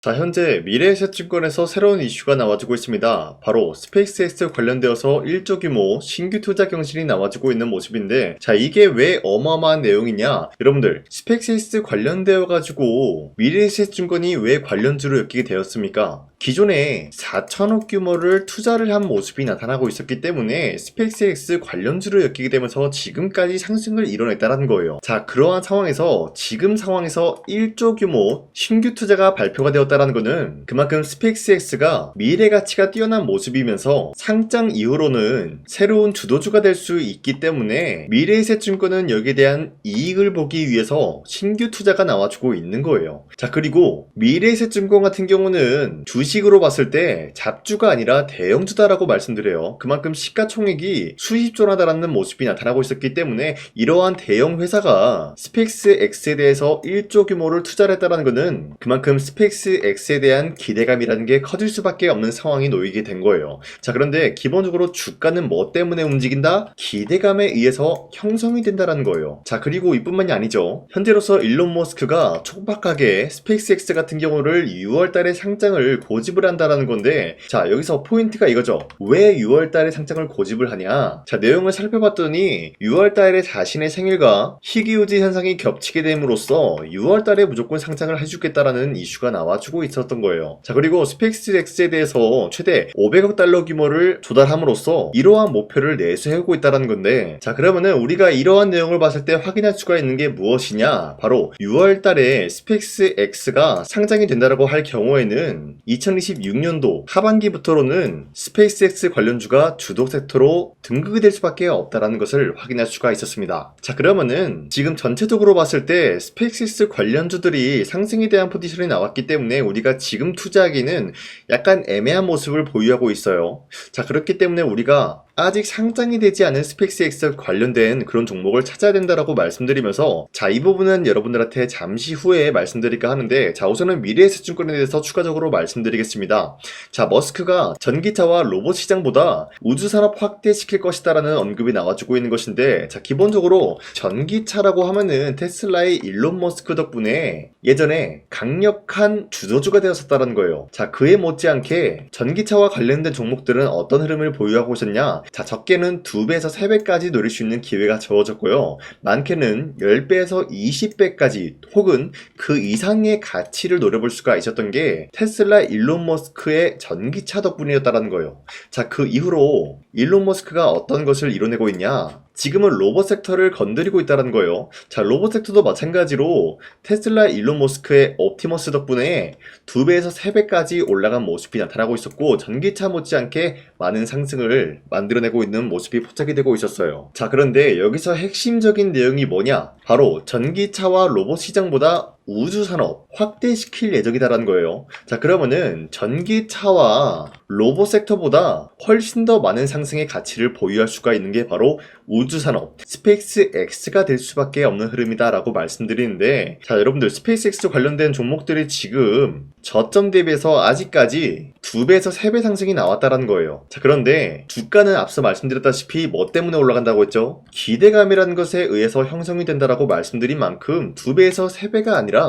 자, 현재 미래에셋증권에서 새로운 이슈가 나와주고 있습니다. 바로 스페이스X 관련되어서 1조 규모 신규 투자 경신이 나와주고 있는 모습인데, 자, 이게 왜 어마어마한 내용이냐? 여러분들, 스페이스X 관련되어 가지고 미래에셋증권이 왜 관련주로 엮이게 되었습니까? 기존에 4천억 규모를 투자를 한 모습이 나타나고 있었기 때문에 스페이스X 관련주로 엮이게 되면서 지금까지 상승을 이뤄냈다는 거예요. 자, 그러한 상황에서 지금 상황에서 1조 규모 신규 투자가 발표가 되었다는 것은 그만큼 스페이스X가 미래 가치가 뛰어난 모습이면서 상장 이후로는 새로운 주도주가 될 수 있기 때문에 미래에셋증권은 여기에 대한 이익을 보기 위해서 신규 투자가 나와주고 있는 거예요. 자, 그리고 미래에셋증권 같은 경우는 주식으로 봤을 때 잡주가 아니라 대형주다라고 말씀드려요. 그만큼 시가총액이 수십조나다라는 모습이 나타나고 있었기 때문에 이러한 대형 회사가 스페이스X에 대해서 1조 규모를 투자를 했다는 것은 그만큼 스페이스X에 대한 기대감이라는 게 커질 수밖에 없는 상황이 놓이게 된 거예요. 자, 그런데 기본적으로 주가는 뭐 때문에 움직인다? 기대감에 의해서 형성이 된다는 거예요. 자, 그리고 이뿐만이 아니죠. 현재로서 일론 머스크가 촉박하게 스페이스X 같은 경우를 6월달에 상장을 고집을 한다라는 건데, 자, 여기서 포인트가 이거죠. 왜 6월달에 상장을 고집을 하냐? 자, 내용을 살펴봤더니 6월달에 자신의 생일과 희귀유지 현상이 겹치게 됨으로써 6월달에 무조건 상장을 해주겠다라는 이슈가 나와주고 있었던 거예요. 자, 그리고 스페이스X에 대해서 최대 500억 달러 규모를 조달함으로써 이러한 목표를 내세우고 있다는 건데, 자, 그러면은 우리가 이러한 내용을 봤을 때 확인할 수가 있는 게 무엇이냐? 바로 6월달에 스페이스X가 상장이 된다라고 할 경우에는 2026년도 하반기부터로는 스페이스X 관련주가 주도 섹터로 등극이 될 수밖에 없다라는 것을 확인할 수가 있었습니다. 자, 그러면은 지금 전체적으로 봤을 때 스페이스X 관련주들이 상승에 대한 포지션이 나왔기 때문에 우리가 지금 투자하기는 약간 애매한 모습을 보유하고 있어요. 자, 그렇기 때문에 우리가 아직 상장이 되지 않은 스페이스X 관련된 그런 종목을 찾아야 된다라고 말씀드리면서, 자, 이 부분은 여러분들한테 잠시 후에 말씀드릴까 하는데, 자, 우선은 미래에셋증권에 대해서 추가적으로 말씀드리겠습니다. 자, 머스크가 전기차와 로봇 시장보다 우주산업 확대시킬 것이다라는 언급이 나와주고 있는 것인데, 자, 기본적으로 전기차라고 하면은 테슬라의 일론 머스크 덕분에 예전에 강력한 주도주가 되었었다는 거예요. 자, 그에 못지않게 전기차와 관련된 종목들은 어떤 흐름을 보유하고 있었냐? 자, 적게는 2배에서 3배까지 노릴 수 있는 기회가 주어졌고요. 많게는 10배에서 20배까지 혹은 그 이상의 가치를 노려볼 수가 있었던 게 테슬라 일론 머스크의 전기차 덕분이었다는 거예요. 자, 그 이후로 일론 머스크가 어떤 것을 이뤄내고 있냐? 지금은 로봇 섹터를 건드리고 있다는 거예요. 자, 로봇 섹터도 마찬가지로 테슬라 일론 머스크의 옵티머스 덕분에 2배에서 3배까지 올라간 모습이 나타나고 있었고, 전기차 못지않게 많은 상승을 만들어내고 있는 모습이 포착이 되고 있었어요. 자, 그런데 여기서 핵심적인 내용이 뭐냐? 바로 전기차와 로봇 시장보다 우주산업 확대시킬 예정이다라는 거예요. 자, 그러면은 전기차와 로봇 섹터보다 훨씬 더 많은 상승의 가치를 보유할 수가 있는 게 바로 우주산업 스페이스X가 될 수밖에 없는 흐름이다라고 말씀드리는데, 자, 여러분들 스페이스X 관련된 종목들이 지금 저점 대비해서 아직까지 2배에서 3배 상승이 나왔다는 거예요. 자, 그런데 주가는 앞서 말씀드렸다시피 뭐 때문에 올라간다고 했죠? 기대감이라는 것에 의해서 형성이 된다라고 말씀드린 만큼 2배에서 3배가 아니라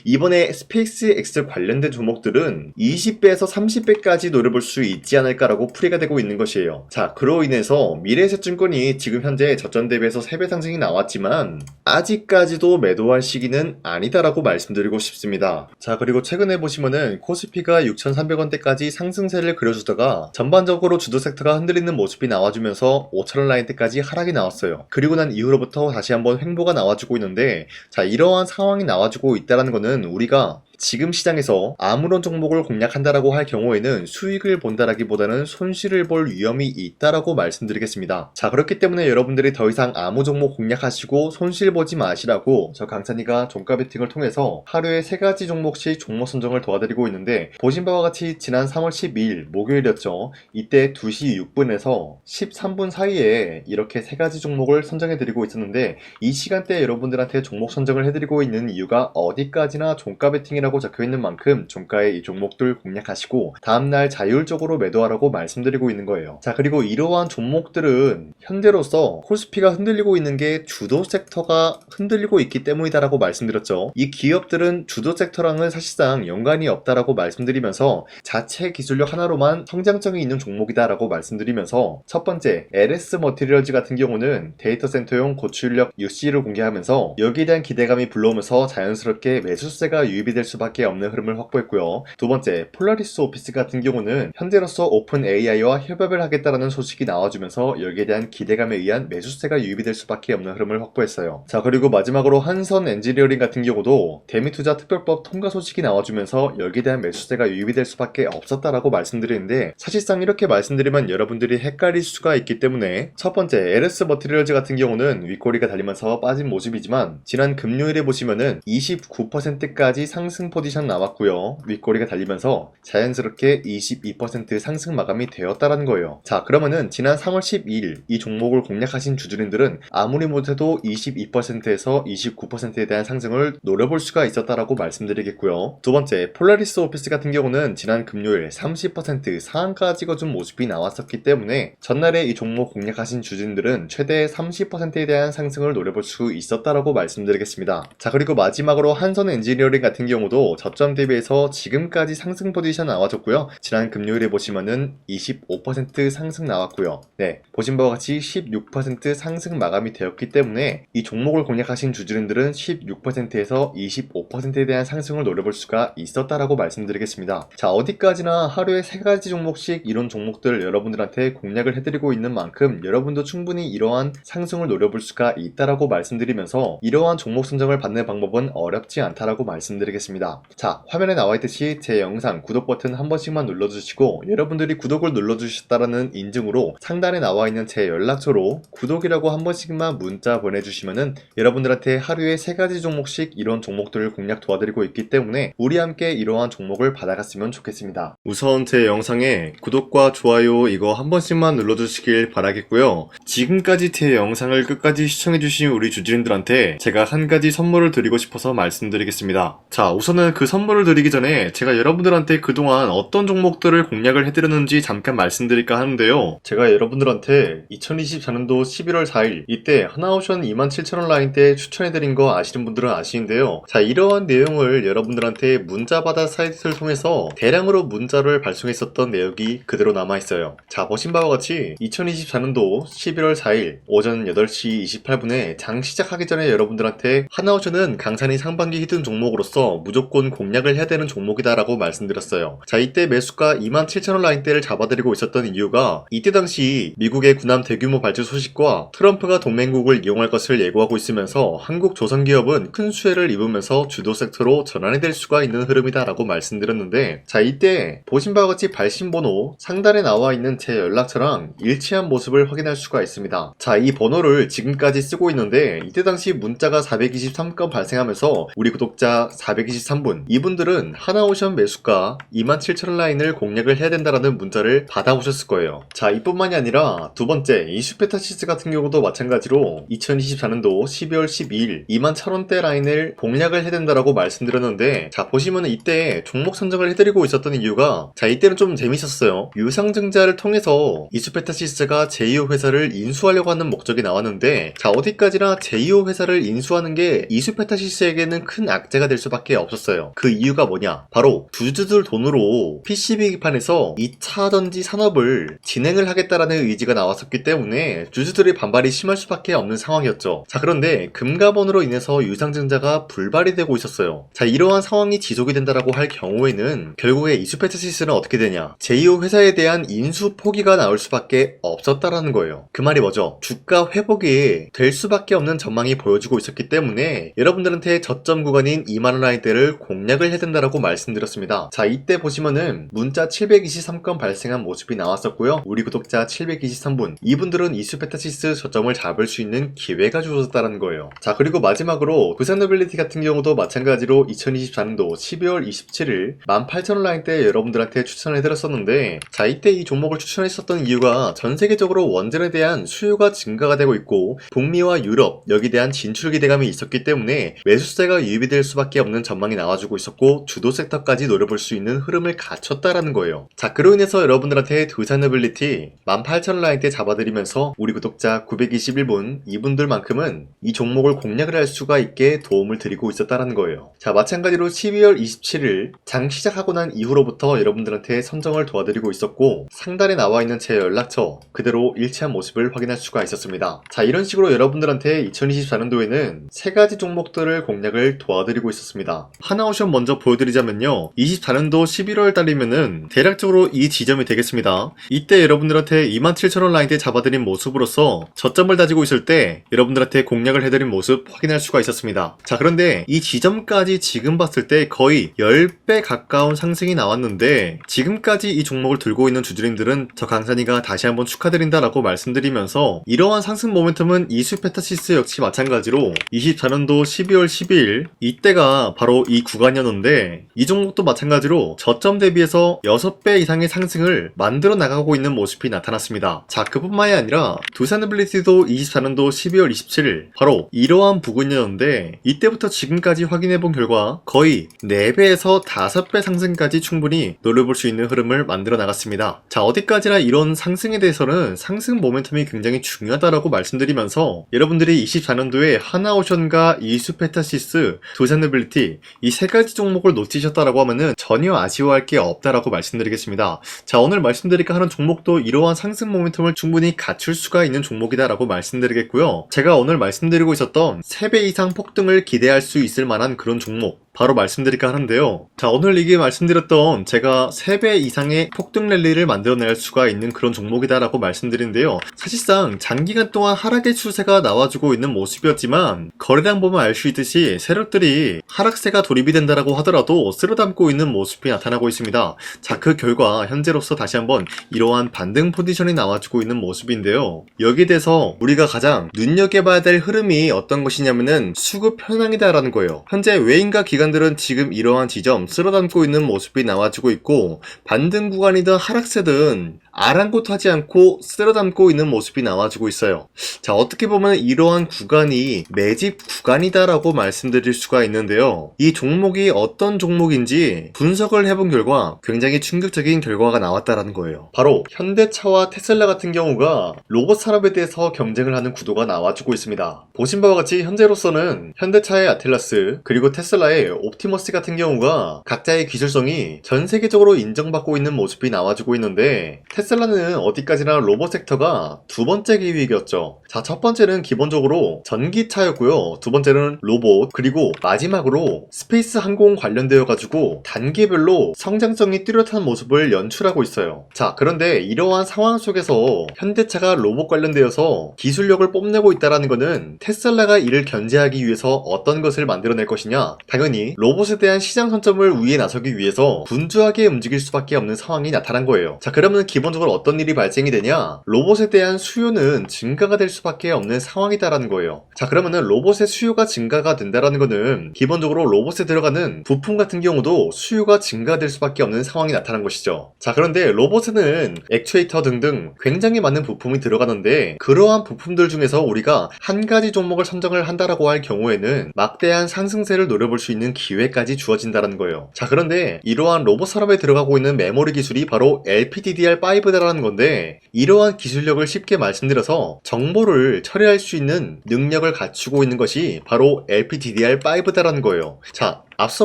이번에 스페이스X 관련된 종목들은 20배에서 30배까지 노려볼 수 있지 않을까라고 풀이가 되고 있는 것이에요. 자, 그로 인해서 미래에셋증권이 지금 현재 저점 대비해서 3배 상승이 나왔지만 아직까지도 매도할 시기는 아니다라고 말씀드리고 싶습니다. 자, 그리고 최근에 보시면은 코스피가 6,300원대까지 상승세를 그려주다가 전반적으로 주도 섹터가 흔들리는 모습이 나와주면서 5,000원 라인대까지 하락이 나왔어요. 그리고 난 이후로부터 다시 한번 횡보가 나와주고 있는데, 자, 이러한 상황이 나와주고 있다는 거는 우리가 지금 시장에서 아무런 종목을 공략한다라고 할 경우에는 수익을 본다라기보다는 손실을 볼 위험이 있다라고 말씀드리겠습니다. 자, 그렇기 때문에 여러분들이 더 이상 아무 종목 공략하시고 손실 보지 마시라고 저 강찬이가 종가 베팅을 통해서 하루에 3가지 종목씩 종목 선정을 도와드리고 있는데, 보신 바와 같이 지난 3월 12일 목요일이었죠. 이때 2시 6분에서 13분 사이에 이렇게 3가지 종목을 선정해드리고 있었는데, 이 시간대에 여러분들한테 종목 선정을 해드리고 있는 이유가 어디까지나 종가 베팅이라고 매수세라고 적혀있는 만큼 종가의 이 종목들 공략하시고 다음날 자율적으로 매도하라고 말씀드리고 있는 거예요. 자, 그리고 이러한 종목들은 현재로서 코스피가 흔들리고 있는 게 주도 섹터가 흔들리고 있기 때문이다라고 말씀드렸죠. 이 기업들은 주도 섹터랑은 사실상 연관이 없다라고 말씀드리면서 자체 기술력 하나로만 성장성이 있는 종목이다라고 말씀드리면서 첫 번째 LS 머티리얼즈 같은 경우는 데이터 센터용 고출력 UC를 공개하면서 여기에 대한 기대감이 불러오면서 자연스럽게 매수세가 유입이 될 수밖에 없는 흐름을 확보했고요. 두 번째 폴라리스 오피스 같은 경우는 현재로서 오픈 AI와 협업을 하겠다라는 소식이 나와주면서 여기에 대한 기대감에 의한 매수세가 유입이 될 수밖에 없는 흐름을 확보했어요. 자, 그리고 마지막으로 한선 엔지니어링 같은 경우도 대미투자 특별법 통과 소식이 나와주면서 여기에 대한 매수세가 유입이 될 수밖에 없었다라고 말씀드리는데 사실상 이렇게 말씀드리면 여러분들이 헷갈릴 수가 있기 때문에 첫 번째 LS 머티리얼즈 같은 경우는 윗꼬리가 달리면서 빠진 모습이지만 지난 금요일에 보시면은 29%까지 상승 포지션 나왔고요. 윗꼬리가 달리면서 자연스럽게 22% 상승 마감이 되었다라는 거예요. 자, 그러면은 지난 3월 12일 이 종목을 공략하신 주주님들은 아무리 못해도 22%에서 29%에 대한 상승을 노려볼 수가 있었다라고 말씀드리겠고요. 두 번째 폴라리스 오피스 같은 경우는 지난 금요일 30% 상한가 찍어준 모습이 나왔었기 때문에 전날에 이 종목 공략하신 주주님들은 최대 30%에 대한 상승을 노려볼 수 있었다라고 말씀드리겠습니다. 자, 그리고 마지막으로 한선 엔지니어링 같은 경우도 저점 대비해서 지금까지 상승 포지션 나와줬고요. 지난 금요일에 보시면은 25% 상승 나왔고요. 네, 보신 바와 같이 16% 상승 마감이 되었기 때문에 이 종목을 공략하신 주주님들은 16%에서 25%에 대한 상승을 노려볼 수가 있었다라고 말씀드리겠습니다. 자, 어디까지나 하루에 3가지 종목씩 이런 종목들을 여러분들한테 공략을 해드리고 있는 만큼 여러분도 충분히 이러한 상승을 노려볼 수가 있다라고 말씀드리면서 이러한 종목 선정을 받는 방법은 어렵지 않다라고 말씀드리겠습니다. 자, 화면에 나와있듯이 제 영상 구독 버튼 한 번씩만 눌러주시고 여러분들이 구독을 눌러주셨다라는 인증으로 상단에 나와있는 제 연락처로 구독이라고 한 번씩만 문자 보내주시면은 여러분들한테 하루에 3가지 종목씩 이런 종목들을 공략 도와드리고 있기 때문에 우리 함께 이러한 종목을 받아갔으면 좋겠습니다. 우선 제 영상에 구독과 좋아요 이거 한 번씩만 눌러주시길 바라겠고요. 지금까지 제 영상을 끝까지 시청해주신 우리 주주님들한테 제가 한 가지 선물을 드리고 싶어서 말씀드리겠습니다. 자, 우선은 그 선물을 드리기 전에 제가 여러분들한테 그동안 어떤 종목들을 공략을 해드렸는지 잠깐 말씀드릴까 하는데요. 제가 여러분들한테 2024년도 11월 4일 이때 하나오션 27,000원 라인 때 추천해드린 거 아시는 분들은 아시는데요. 자, 이러한 내용을 여러분들한테 문자받아 사이트를 통해서 대량으로 문자를 발송했었던 내역이 그대로 남아있어요. 자, 보신 바와 같이 2024년도 11월 4일 오전 8시 28분에 장 시작하기 전에 여러분들한테 하나오션은 강산이 상반기 히든 종목으로서 무조건 공략을 해야 되는 종목이다 라고 말씀드렸어요. 자, 이때 매수가 27,000원 라인대를 잡아드리고 있었던 이유가 이때 당시 미국의 군함 대규모 발주 소식과 트럼프가 동맹국을 이용할 것을 예고하고 있으면서 한국 조선기업은 큰 수혜를 입으면서 주도 섹터로 전환이 될 수가 있는 흐름이다 라고 말씀드렸는데 자, 이때 보신 바와 같이 발신번호 상단에 나와 있는 제 연락처랑 일치한 모습을 확인할 수가 있습니다. 자, 이 번호를 지금까지 쓰고 있는데 이때 당시 문자가 423건 발생하면서 우리 구독자 423분 이분들은 하나오션 매수가 27,000원 라인을 공략을 해야 된다라는 문자를 받아오셨을 거예요. 자, 이뿐만이 아니라 두 번째 이슈페타시스 같은 경우도 마찬가지로 2024년도 12월 12일 21,000원대 라인을 공략을 해야 된다라고 말씀드렸는데 자, 보시면은 이때 종목 선정을 해드리고 있었던 이유가 자, 이때는 좀 재밌었어요. 유상증자를 통해서 이슈페타시스가 제2호 회사를 인수하려고 하는 목적이 나왔는데 자, 어디까지나 제2호 회사를 인수하는 게 이슈페타시스에게는 큰 악재가 될 수밖에 없었어요. 그 이유가 뭐냐? 바로 주주들 돈으로 PCB판에서 2차 전지 산업을 진행을 하겠다라는 의지가 나왔었기 때문에 주주들의 반발이 심할 수밖에 없는 상황이었죠. 자, 그런데 금가번으로 인해서 유상증자가 불발이 되고 있었어요. 자, 이러한 상황이 지속이 된다라고 할 경우에는 결국에 이슈페타시스는 어떻게 되냐? 제2호 회사에 대한 인수 포기가 나올 수밖에 없었다라는 거예요. 그 말이 뭐죠? 주가 회복이 될 수밖에 없는 전망이 보여지고 있었기 때문에 여러분들한테 저점 구간인 2만원 라인대를 공략을 해야 된다라고 말씀드렸습니다. 자, 이때 보시면은 문자 723건 발생한 모습이 나왔었고요. 우리 구독자 723분 이분들은 이슈페타시스 저점을 잡을 수 있는 기회가 주어졌다는 거예요. 자, 그리고 마지막으로 부산노빌리티 같은 경우도 마찬가지로 2024년도 12월 27일 18,000원 라인대 여러분들한테 추천해드렸었는데 자, 이때 이 종목을 추천했었던 이유가 전 세계적으로 원전에 대한 수요가 증가가 되고 있고 북미와 유럽 여기에 대한 진출 기대감이 있었기 때문에 매수세가 유입이 될 수밖에 없는 전망이 나와주고 있었고 주도 섹터까지 노려볼 수 있는 흐름을 갖췄다라는 거예요. 자, 그로 인해서 여러분들한테 두산어빌리티 18,000원 라인대 잡아드리면서 우리 구독자 921분 이분들만큼은 이 종목을 공략을 할 수가 있게 도움을 드리고 있었다라는 거예요. 자, 마찬가지로 12월 27일 장 시작하고 난 이후로부터 여러분들한테 선정을 도와드리고 있었고 상단에 나와 있는 제 연락처 그대로 일치한 모습을 확인할 수가 있었습니다. 자, 이런 식으로 여러분들한테 2024년도에는 세 가지 종목들을 공략을 도와드리고 있었습니다. 하나오션 먼저 보여드리자면요, 24년도 11월 달이면은 대략적으로 이 지점이 되겠습니다. 이때 여러분들한테 27,000원 라인대 잡아드린 모습으로서 저점을 다지고 있을 때 여러분들한테 공략을 해드린 모습 확인할 수가 있었습니다. 자, 그런데 이 지점까지 지금 봤을 때 거의 10배 가까운 상승이 나왔는데 지금까지 이 종목을 들고 있는 주주님들은 저 강산이가 다시 한번 축하드린다라고 말씀드리면서 이러한 상승 모멘텀은 이수페타시스 역시 마찬가지로 24년도 12월 12일 이때가 바로 이 구간이었는데 이 종목도 마찬가지로 저점 대비해서 6배 이상의 상승을 만들어 나가고 있는 모습이 나타났습니다. 자, 그뿐만이 아니라 두산어빌리티도 24년도 12월 27일 바로 이러한 부근이었는데 이때부터 지금까지 확인해본 결과 거의 4배에서 5배 상승까지 충분히 노려볼 수 있는 흐름을 만들어 나갔습니다. 자, 어디까지나 이런 상승에 대해서는 상승 모멘텀이 굉장히 중요하다라고 말씀드리면서 여러분들이 24년도에 하나오션과 이수페타시스, 두산어빌리티 이 세 가지 종목을 놓치셨다라고 하면은 전혀 아쉬워할 게 없다라고 말씀드리겠습니다. 자, 오늘 말씀드릴까 하는 종목도 이러한 상승 모멘텀을 충분히 갖출 수가 있는 종목이다라고 말씀드리겠고요. 제가 오늘 말씀드리고 있었던 3배 이상 폭등을 기대할 수 있을 만한 그런 종목 바로 말씀드릴까 하는데요. 자, 오늘 이게 말씀드렸던 제가 3배 이상의 폭등 랠리를 만들어낼 수가 있는 그런 종목이다라고 말씀드린데요. 사실상 장기간 동안 하락의 추세가 나와주고 있는 모습이었지만 거래량 보면 알 수 있듯이 세력들이 하락세가 돌입이 된다라고 하더라도 쓸어담고 있는 모습이 나타나고 있습니다. 자, 그 결과 현재로서 다시 한번 이러한 반등 포지션이 나와주고 있는 모습인데요. 여기에 대해서 우리가 가장 눈여겨봐야 될 흐름이 어떤 것이냐면은 수급 현황이다라는 거예요. 현재 외인과 기관들은 지금 이러한 지점 쓸어담고 있는 모습이 나와주고 있고 반등 구간이든 하락세든 아랑곳하지 않고 쓸어담고 있는 모습이 나와주고 있어요. 자, 어떻게 보면 이러한 구간이 매집 구간이다라고 말씀드릴 수가 있는데요. 이 종목이 어떤 종목인지 분석을 해본 결과 굉장히 충격적인 결과가 나왔다라는 거예요. 바로 현대차와 테슬라 같은 경우가 로봇 산업에 대해서 경쟁을 하는 구도가 나와주고 있습니다. 보신 바와 같이 현재로서는 현대차의 아틀라스 그리고 테슬라의 옵티머스 같은 경우가 각자의 기술성이 전 세계적으로 인정받고 있는 모습이 나와주고 있는데 테슬라는 어디까지나 로봇 섹터가 두 번째 기획이었죠. 자, 첫 번째는 기본적으로 전기차였고요. 두 번째는 로봇, 그리고 마지막으로 스페이스 항공 관련되어 가지고 단계별로 성장성이 뚜렷한 모습을 연출하고 있어요. 자, 그런데 이러한 상황 속에서 현대차가 로봇 관련되어서 기술력을 뽐내고 있다는 것은 테슬라가 이를 견제하기 위해서 어떤 것을 만들어낼 것이냐, 당연히 로봇에 대한 시장 선점을 위해 나서기 위해서 분주하게 움직일 수밖에 없는 상황이 나타난 거예요. 자, 그러면 기본적으로 어떤 일이 발생이 되냐, 로봇에 대한 수요는 증가가 될 수밖에 없는 상황이다라는 거예요. 자, 그러면은 로봇의 수요가 증가가 된다라는 거는 기본적으로 로봇에 들어가는 부품 같은 경우도 수요가 증가될 수밖에 없는 상황이 나타난 것이죠. 자, 그런데 로봇에는 액추에이터 등등 굉장히 많은 부품이 들어가는데 그러한 부품들 중에서 우리가 한 가지 종목을 선정을 한다라고 할 경우에는 막대한 상승세를 노려볼 수 있는 기회까지 주어진다는 거예요. 자, 그런데 이러한 로봇 산업에 들어가고 있는 메모리 기술이 바로 LPDDR5다라는 건데 이러한 기술력을 쉽게 말씀드려서 정보를 처리할 수 있는 능력을 갖추고 있는 것이 바로 LPDDR5다라는 거예요. 자, 앞서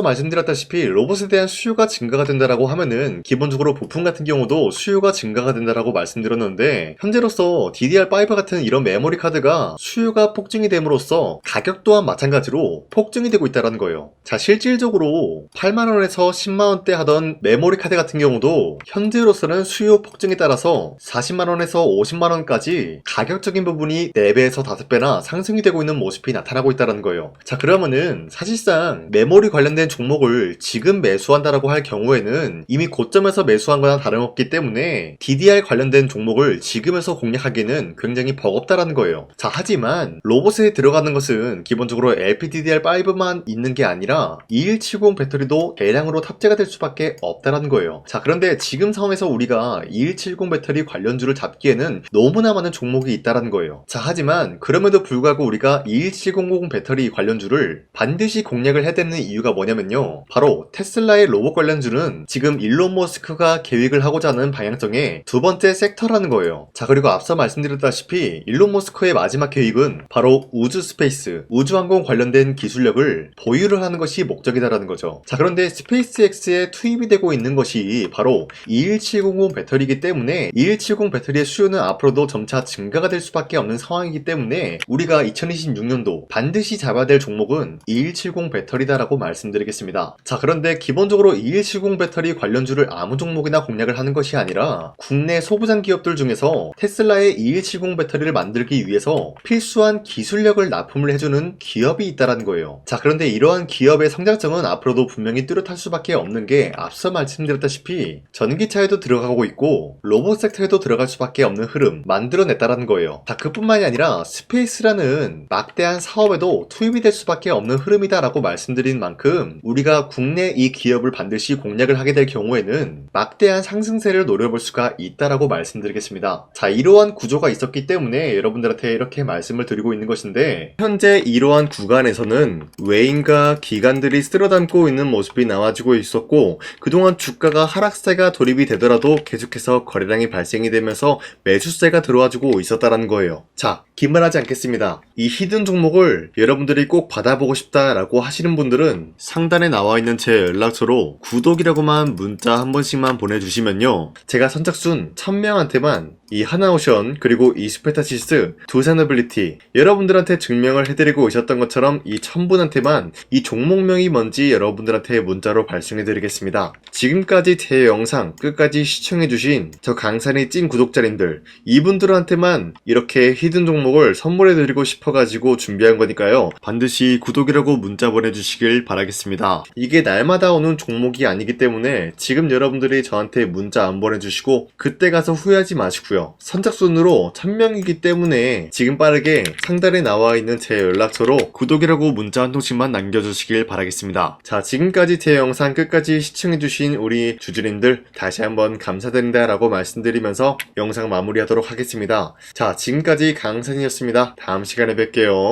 말씀드렸다시피 로봇에 대한 수요가 증가가 된다라고 하면은 기본적으로 부품 같은 경우도 수요가 증가가 된다라고 말씀드렸는데 현재로서 DDR5 같은 이런 메모리 카드가 수요가 폭증이 됨으로써 가격 또한 마찬가지로 폭증이 되고 있다는 거예요. 자, 실질적으로 8만원에서 10만원대 하던 메모리 카드 같은 경우도 현재로서는 수요 폭증에 따라서 40만원에서 50만원까지 가격적인 부분이 4배에서 5배나 상승이 되고 있는 모습이 나타나고 있다는 거예요. 자, 그러면은 사실상 메모리 관련된 종목을 지금 매수한다라고 할 경우에는 이미 고점에서 매수한 거나 다름없기 때문에 DDR 관련된 종목을 지금에서 공략하기는 굉장히 버겁다라는 거예요. 자, 하지만 로봇에 들어가는 것은 기본적으로 LPDDR5만 있는 게 아니라 2170 배터리도 대량으로 탑재가 될 수밖에 없다라는 거예요. 자, 그런데 지금 상황에서 우리가 2170 배터리 관련주를 잡기에는 너무나 많은 종목이 있다라는 거예요. 자, 하지만 그럼에도 불구하고 우리가 21700 배터리 관련주를 반드시 공략을 해야 되는 이유가 뭐냐면요. 바로 테슬라의 로봇 관련주는 지금 일론 머스크가 계획을 하고자 하는 방향성의 두 번째 섹터라는 거예요. 자, 그리고 앞서 말씀드렸다시피 일론 머스크의 마지막 계획은 바로 우주 스페이스, 우주항공 관련된 기술력을 보유를 하는 것이 목적이다라는 거죠. 자, 그런데 스페이스X에 투입이 되고 있는 것이 바로 21700 배터리이기 때문에 2170 배터리의 수요는 앞으로도 점차 증가가 될 수밖에 없는 상황이기 때문에 우리가 2026년도 반드시 잡아야 될 종목은 2170 배터리다라고 말씀드리겠습니다. 자, 그런데 기본적으로 2170 배터리 관련주를 아무 종목이나 공략을 하는 것이 아니라 국내 소부장 기업들 중에서 테슬라의 2170 배터리를 만들기 위해서 필수한 기술력을 납품을 해주는 기업이 있다라는 거예요. 자, 그런데 이러한 기업의 성장성은 앞으로도 분명히 뚜렷할 수밖에 없는 게 앞서 말씀드렸다시피 전기차에도 들어가고 있고 로봇 섹터에도 들어갈 수밖에 없는 흐름 만들어냈다라는 거예요. 자, 그뿐만이 아니라 스페이스라는 막대한 사업에도 투입이 될 수밖에 없는 흐름이다라고 말씀드린 만큼 우리가 국내 이 기업을 반드시 공략을 하게 될 경우에는 막대한 상승세를 노려볼 수가 있다라고 말씀드리겠습니다. 자, 이러한 구조가 있었기 때문에 여러분들한테 이렇게 말씀을 드리고 있는 것인데 현재 이러한 구간에서는 외인과 기관들이 쓸어담고 있는 모습이 나와주고 있었고 그동안 주가가 하락세가 돌입이 되더라도 계속해서 거래량이 발생이 되면서 매수세가 들어와주고 있었다라는 거예요. 자, 기만하지 않겠습니다. 이 히든 종목을 여러분들이 꼭 받아보고 싶다라고 하시는 분들은 상단에 나와 있는 제 연락처로 구독이라고만 문자 한 번씩만 보내주시면요. 제가 선착순 1000명한테만 이 하나오션 그리고 이 스페타시스 두산어빌리티 여러분들한테 증명을 해드리고 있었던 것처럼 이 1000분한테만 이 종목명이 뭔지 여러분들한테 문자로 발송해드리겠습니다. 지금까지 제 영상 끝까지 시청해주신 저 강산이 찐 구독자님들 이분들한테만 이렇게 히든 종목을 선물해드리고 싶어가지고 준비한 거니까요. 반드시 구독이라고 문자 보내주시길 바라겠습니다. 이게 날마다 오는 종목이 아니기 때문에 지금 여러분들이 저한테 문자 안 보내주시고 그때 가서 후회하지 마시고요. 선착순으로 1000명이기 때문에 지금 빠르게 상단에 나와 있는 제 연락처로 구독이라고 문자 한 통씩만 남겨주시길 바라겠습니다. 자, 지금까지 제 영상 끝까지 시청해주신 우리 주주님들 다시 한번 감사드린다 라고 말씀드리면서 영상 마무리하도록 하겠습니다. 자, 지금까지 강산이었습니다. 다음 시간에 뵐게요.